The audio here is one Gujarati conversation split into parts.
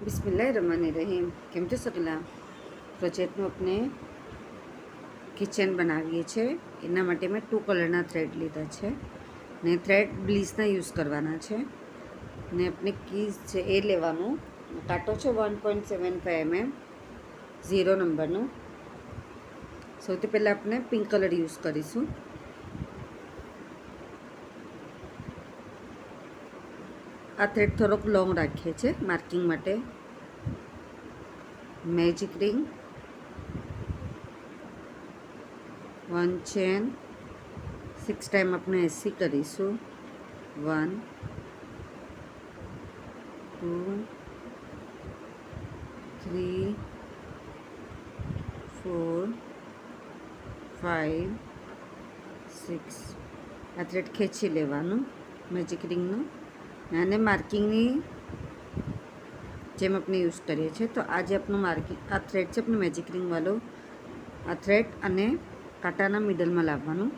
બિસ્મિલ્લાહિર્રહમાનિર્રહીમ. કેમ છો સગલા? પ્રોજેક્ટનું આપણે કિચન બનાવીએ છીએ. એના માટે મેં 2 કલરના થ્રેડ લીધા છે ને થ્રેડ બ્લીચના યુઝ કરવાના છે ને આપણે કીઝ છે એ લેવાનું. કાંટો છે 1.75 mm 0 નંબરનું. સૌથી પહેલાં આપણે પિંક કલર યુઝ કરીશું. આ થ્રેડ થોડોક લોંગ રાખીએ છીએ માર્કિંગ માટે. મેજિક રિંગ, 1 ચેન, 6 ટાઈમ આપણે એસી કરીશું. 1 2 3 4 5 6. આ થ્રેડ ખેંચી લેવાનું મેજિક રિંગનું અને માર્કિંગની જેમ આપણે યુઝ કરીએ છીએ. તો આ જે આપણું માર્કિંગ આ થ્રેડ છે આપણે મેજિક રિંગ વાળો, આ થ્રેડ અને કાંટાના મિડલમાં લાવવાનું.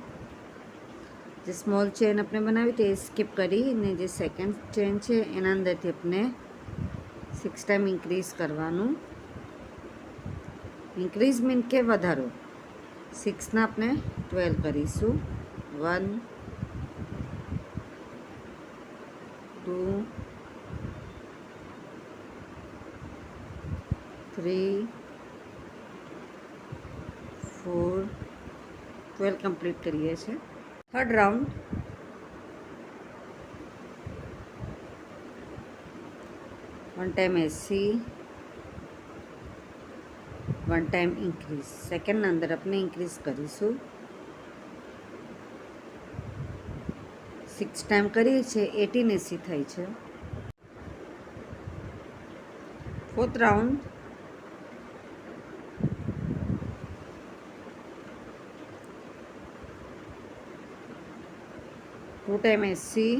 જે સ્મોલ ચેન આપણે બનાવી તે સ્કીપ કરી અને જે સેકન્ડ ચેન છે એના અંદરથી આપણે 6 ટાઈમ ઇન્ક્રીઝ કરવાનું. ઇન્ક્રીઝ મીન કે વધારો. 6ના આપણે 12 કરીશું. 1 2 3 4 12 કમ્પ્લીટ કરીએ છીએ. થર્ડ રાઉન્ડ 1 ટાઈમ એસી, 1 ટાઈમ ઇન્ક્રીઝ. સેકન્ડના અંદર આપણે ઇન્ક્રીઝ કરીશું. 6 ટાઈમ કરીએ છીએ 18 એસી થાય છે. ફોર્થ રાઉન્ડ 2 ટાઈમ એસી,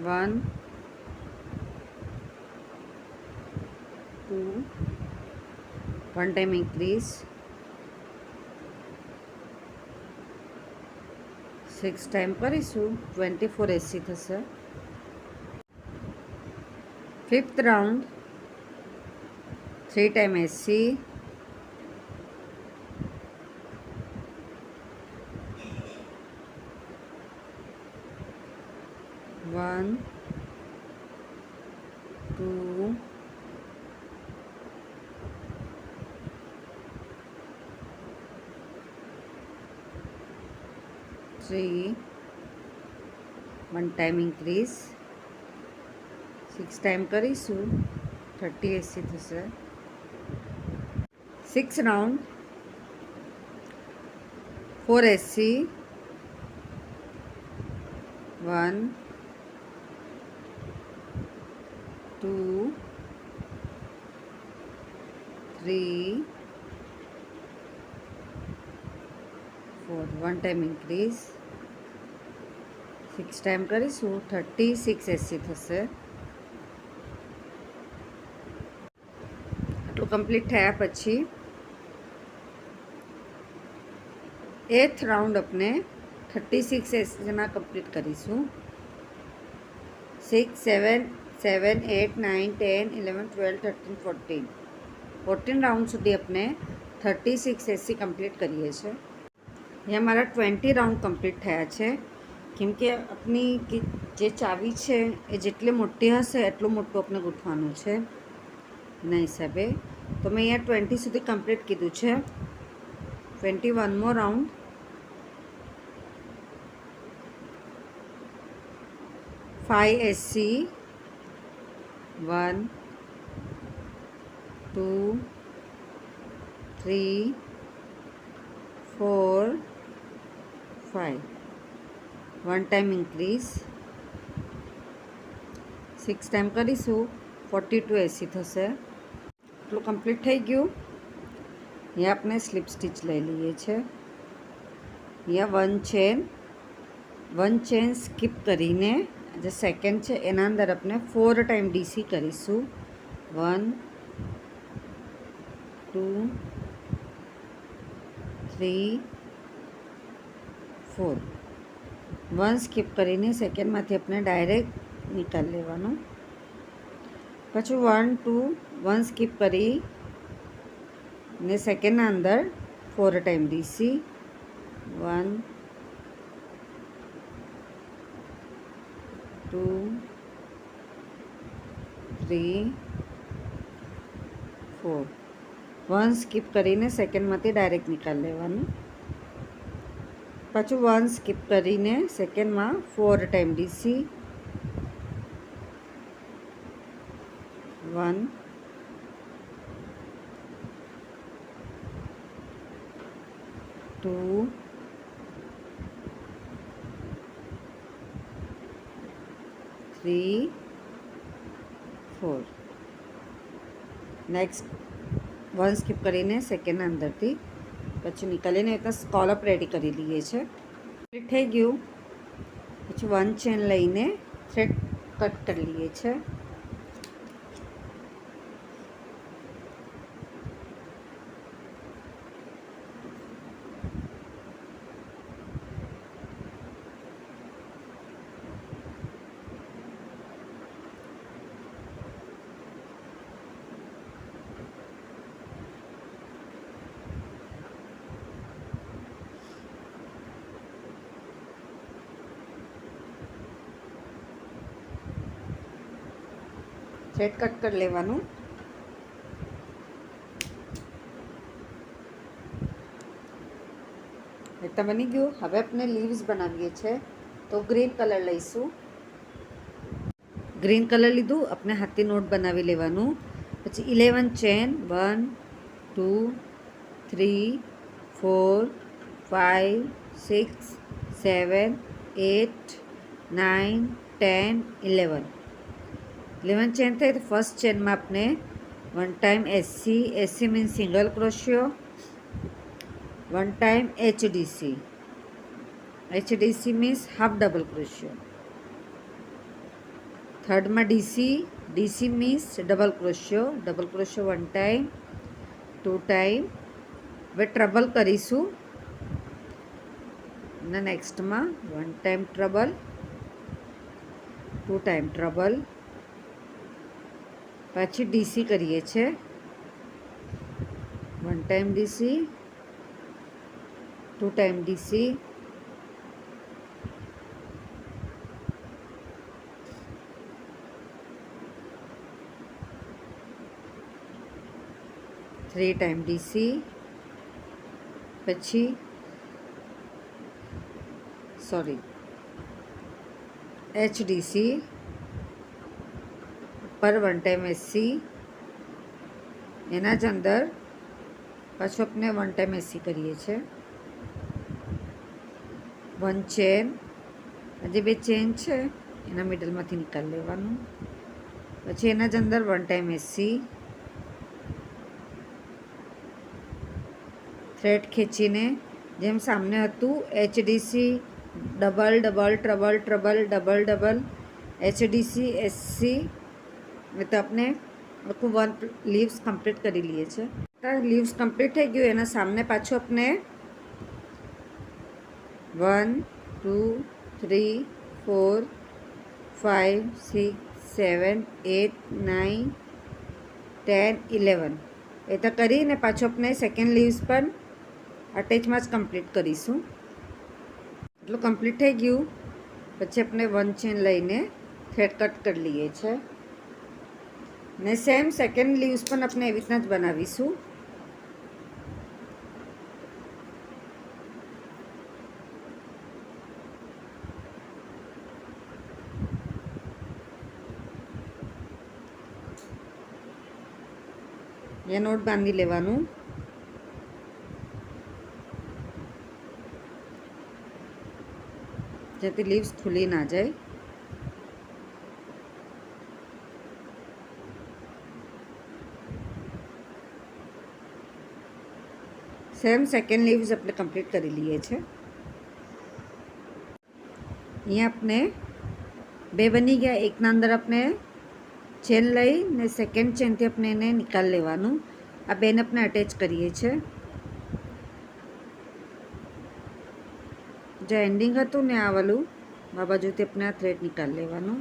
1 2 1 ટાઈમ ઇન્ક્રીઝ, 6 ટાઈમ કરીશું 24 એસી થશે. ફિફ્થ રાઉન્ડ 3 ટાઈમ એસી, 1 2 3 1 ટાઈમ ઇન્ક્રીઝ, 6 ટાઈમ કરીશું 30 એસી થશે. 6 રાઉન્ડ 4 એસી, 1 2 3 4 1 ટાઈમ ઇન્ક્રીઝ, 6 ટાઈમ કરીશું 36 એસી થશે. આટલું કમ્પ્લીટ થયા પછી 8th રાઉન્ડ આપણે 36 એસીમાં કમ્પ્લીટ કરીશું. 6 7 7 8 9 10 11 12 13 14 રાઉન્ડ સુધી આપણે 36 એસી કમ્પ્લીટ કરીએ છીએ. અહીંયા મારા 20 રાઉન્ડ કમ્પ્લીટ થયા છે. કેમ કે આપણી જે ચાવી છે એ જેટલી મોટી હશે એટલું મોટું આપણે ગૂંથવાનું છે એના હિસાબે. તો મેં અહીંયા 20 સુધી કમ્પ્લીટ કીધું છે. 21 મો રાઉન્ડ 5 એસી, 1 2 3 4 5 1 ટાઈમ ઇન્ક્રીઝ, 6 ટાઈમ કરીશું 42 એસી થશે. એટલું કમ્પ્લીટ થઈ ગયું. અહીંયા આપણે સ્લીપ સ્ટીચ લઈ લઈએ છીએ. અહીંયા 1 ચેન સ્કીપ કરીને જે સેકન્ડ છે એના અંદર આપણે 4 ટાઈમ ડીસી કરીશું. 1 2 3 4 1 સ્કીપ કરીને સેકન્ડમાંથી આપણે ડાયરેક્ટ निकाल लेवानुं। पछी 1 2 1 स्कीप करी ने सेकंड अंदर 4 टाइम डीसी 1 2 3 4 1 स्कीप करीने सेकंड मांथी डायरेक्ट निकाल लेवानुं। पाछुं 1 स्कीप करीने सेकंड में 4 टाइम डीसी 1 2 3 4 नेक्स्ट 1 स्कीप करीने सेकंड अंदर थी पछी निकालीने एक स्कॉलप रेडी करी लीए छे। थई गयुं पछी 1 चेन लईने थ्रेड कट कर लीए छे। थ्रेड कट कर लेवानुं। तो बनी गयुं। हवे अपने लीव्स बनावीए छे तो ग्रीन कलर लईशुं। ग्रीन कलर लीधुं अपने हाथी नोट बनावी लेवानुं। पछी 11 चेन 1 2 3 4 5 6 7 8 9 10 11 चेन थे तो फर्स्ट चेन में अपने 1 टाइम एससी मीन्स सिंगल क्रोशियो 1 time HDC means half double क्रोशियो। थर्ड में डीसी मीन्स डबल क्रोशियो 1 टाइम 2 टाइम वे ट्रबल करीशू। नेक्स्ट में 1 टाइम ट्रबल 2 टाइम ट्रबल पाछी डीसी करीए छे 1 time DC 2 time DC 3 time DC पछी एचडीसी पर 1 टाइम एससी एना ज अंदर पाछो अपने 1 टाइम एससी करीए छे। 1 चेन हजी 2 चेन छे एना मिडल मांथी निकाल लेवानुं। पछी एना ज अंदर 1 टाइम एससी थ्रेड खींचीने जेम सामने हतुं HDC double double trouble trouble double double HDC SC तो अपने आखू 1 लीव्स कम्प्लीट करी लीए छे। लीव्स कम्प्लीट थई गयुं एना सामने पाछो अपने 1 2 3 4 5 6 7 8 9 10 11 एता करीने पाछो अपने सेकंड लीव्स पर अटेच में ज कम्प्लीट करीशुं। एटलुं कम्प्लीट थई गयुं पछी अपने 1 चेन लईने थ्रेड कट कर लीए छे ने सेम सेकंड लीव्स पण अपने एवी रीतना ज बनावीशुं। ये नोट बांधी लेवानुं। जेथी लीव्स खुली ना जाए। सेम सेकंड लीव्स अपने कम्प्लीट करी लीए छे। अहींया अपने 2 बनी गया। एक ना अंदर अपने चेन लई ने सेकंड चेन थी अपने एने निकाल लेवानुं। आ 2 ने अपने अटेच करीए छे। जो एंडिंग हतुं ने आ वालू आ बाजुथी अपने आ थ्रेड निकाल लेवानुं।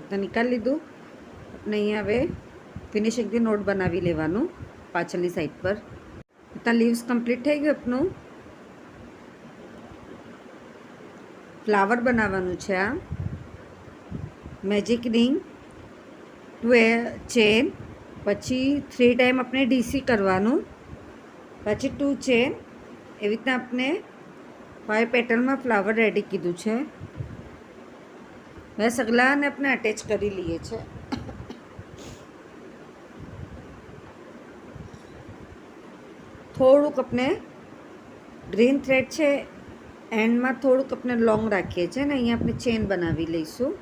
રીતના નિકાળી લીધું. આપણે અહીંયા હવે ફિનિશિંગથી નોટ બનાવી લેવાનું પાછળની સાઈડ પર. ત્યાં લીવ્સ કમ્પ્લીટ થઈ ગયું આપનું. ફ્લાવર બનાવવાનું છે. આ મેજિક રિંગ 2 ચેન, પછી 3 ટાઈમ આપણે ડીસી કરવાનું, પછી 2 ચેન. એવી રીતના આપણે 5 પેટર્નમાં ફ્લાવર રેડી કીધું છે. હવે સગલાને આપણે અટેચ કરી લઈએ છીએ. થોડુંક આપણે ગ્રીન થ્રેડ છે એન્ડમાં થોડુંક આપણે લોંગ રાખીએ છીએ ને અહીંયા આપણે ચેન બનાવી લઈશું.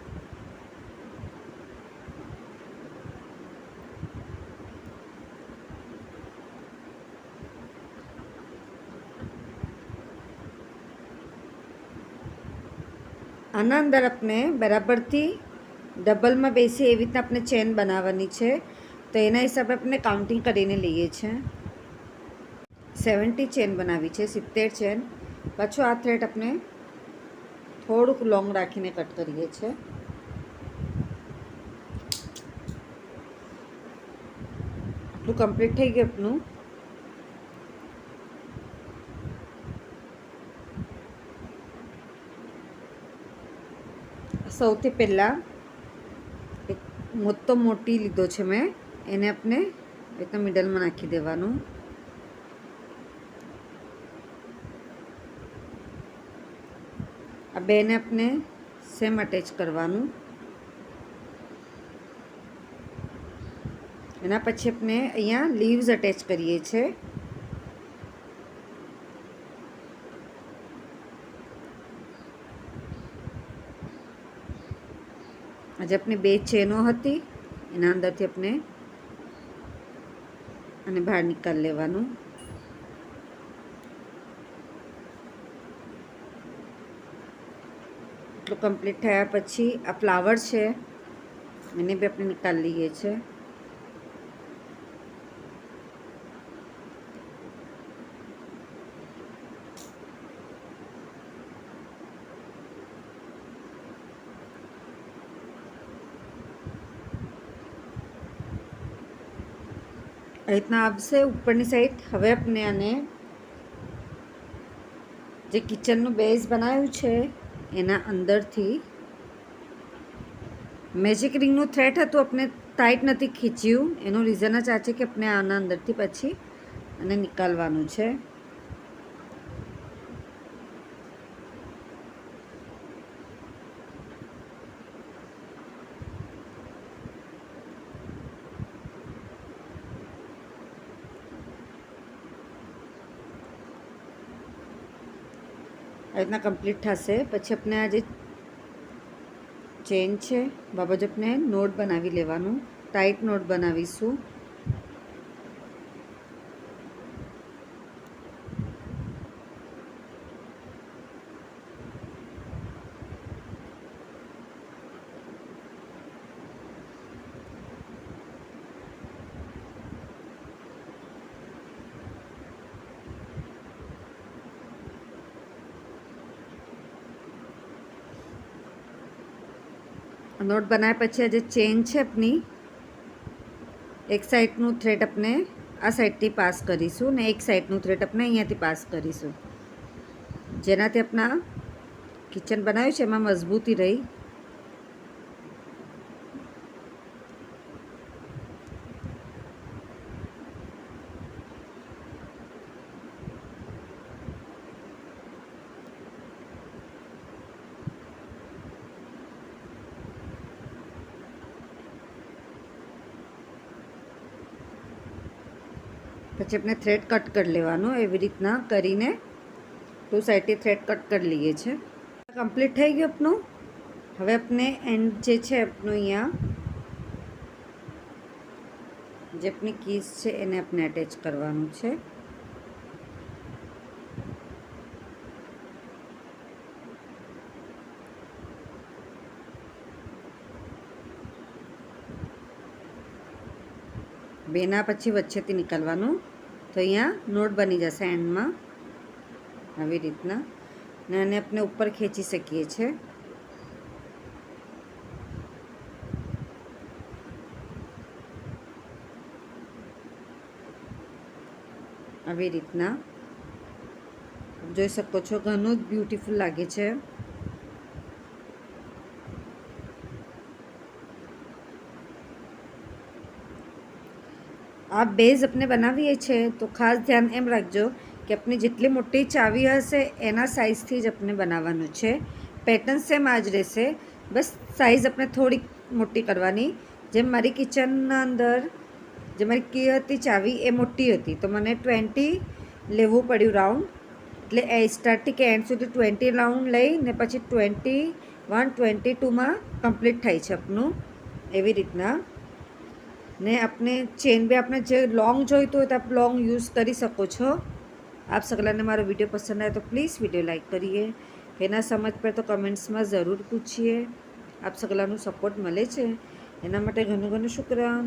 આના અંદર આપણે બરાબરથી ડબલમાં બેસી એવી રીતના આપણે ચેન બનાવવાની છે. તો એના હિસાબે આપણે કાઉન્ટિંગ કરીને લઈએ છીએ. 70 ચેન બનાવી છે, 70 ચેન. પાછું આ થ્રેડ આપણે થોડુંક લોંગ રાખીને કટ કરીએ છીએ. આટલું કમ્પ્લીટ થઈ ગયું આપનું. સૌથી પહેલાં એક મોટી લીધો છે મેં, એને આપણે એકદમ મિડલમાં નાખી દેવાનું. આ બેને આપણે સેમ અટેચ કરવાનું. એના પછી આપણે અહીંયા લીવ્સ અટેચ કરીએ છીએ. આજે આપણી 2 ચેનો હતી એના અંદરથી આપણે અને બહાર નીકાળી લેવાનું. એટલું કમ્પ્લીટ થયા પછી આ ફ્લાવર છે એને બી આપણે નીકાળી લઈએ છીએ. આ રીતના આવશે ઉપરની સાઈડ. હવે આપણે આને જે કિચનનું બેઝ બનાવ્યું છે એના અંદરથી મેજિક રિંગનું થ્રેડ હતું આપણે ટાઈટ નથી ખીચ્યું. એનું રીઝન જ આ છે કે આપણે આના અંદરથી પછી આને નીકાળવાનું છે. આ રીતના કમ્પ્લીટ થશે. પછી આપણે આ જે ચેન છે બાબત આપણે નોટ બનાવી લેવાનું. ટાઈટ નોટ બનાવીશું. નોટ બનાવ્યા પછી આ જે ચેન છે આપની એક સાઈડનું થ્રેડ આપણે આ સાઈડથી પાસ કરીશું ને એક સાઈડનું થ્રેડ આપણે અહીંયાથી પાસ કરીશું, જેનાથી આપણા કિચન બનાવ્યું છે એમાં મજબૂતી રહી. પછી આપણે થ્રેડ કટ કરી લેવાનું. એવી રીતના કરીને 2 સાઈડથી થ્રેડ કટ કરી લઈએ છીએ. કમ્પ્લીટ થઈ ગયું આપનું. હવે આપણે એન્ડ જે છે આપનું અહીંયા જે આપની કીઝ છે એને આપણે અટેચ કરવાનું છે. બેના પછી વચ્ચેથી નીકળવાનું. તો અહીંયા નોટ બની જશે એન્ડમાં આવી રીતના, ને આને આપણે ઉપર ખેંચી શકીએ છીએ. આવી રીતના જોઈ શકો છો, ઘણું જ બ્યુટીફુલ લાગે છે. આ બેઝ આપણે બનાવીએ છીએ તો ખાસ ધ્યાન એમ રાખજો કે આપણી જેટલી મોટી ચાવી હશે એના સાઇઝથી જ આપણે બનાવવાનું છે. પેટર્ન સેમ આ જ રહેશે, બસ સાઇઝ આપણે થોડીક મોટી કરવાની. જેમ મારી કિચનના અંદર જે મારી કી હતી ચાવી એ મોટી હતી તો મને 20 લેવું પડ્યું રાઉન્ડ. એટલે સ્ટાર્ટથી કે એન્ડ સુધી 20 રાઉન્ડ લઈને પછી 21, 22માં કમ્પ્લીટ થાય છે આપનું. એવી રીતના ને આપણે ચેન બી આપણે જે લોંગ જોઈતું હોય તો આપ લોંગ યુઝ કરી શકો છો. આપ સગલાને મારો વિડીયો પસંદ આવે તો પ્લીઝ વિડીયો લાઈક કરીએ. એના સમજ પર તો કમેન્ટ્સમાં જરૂર પૂછીએ. આપ સગલાનું સપોર્ટ મળે છે એના માટે ઘણું ઘણું શુક્રિયા.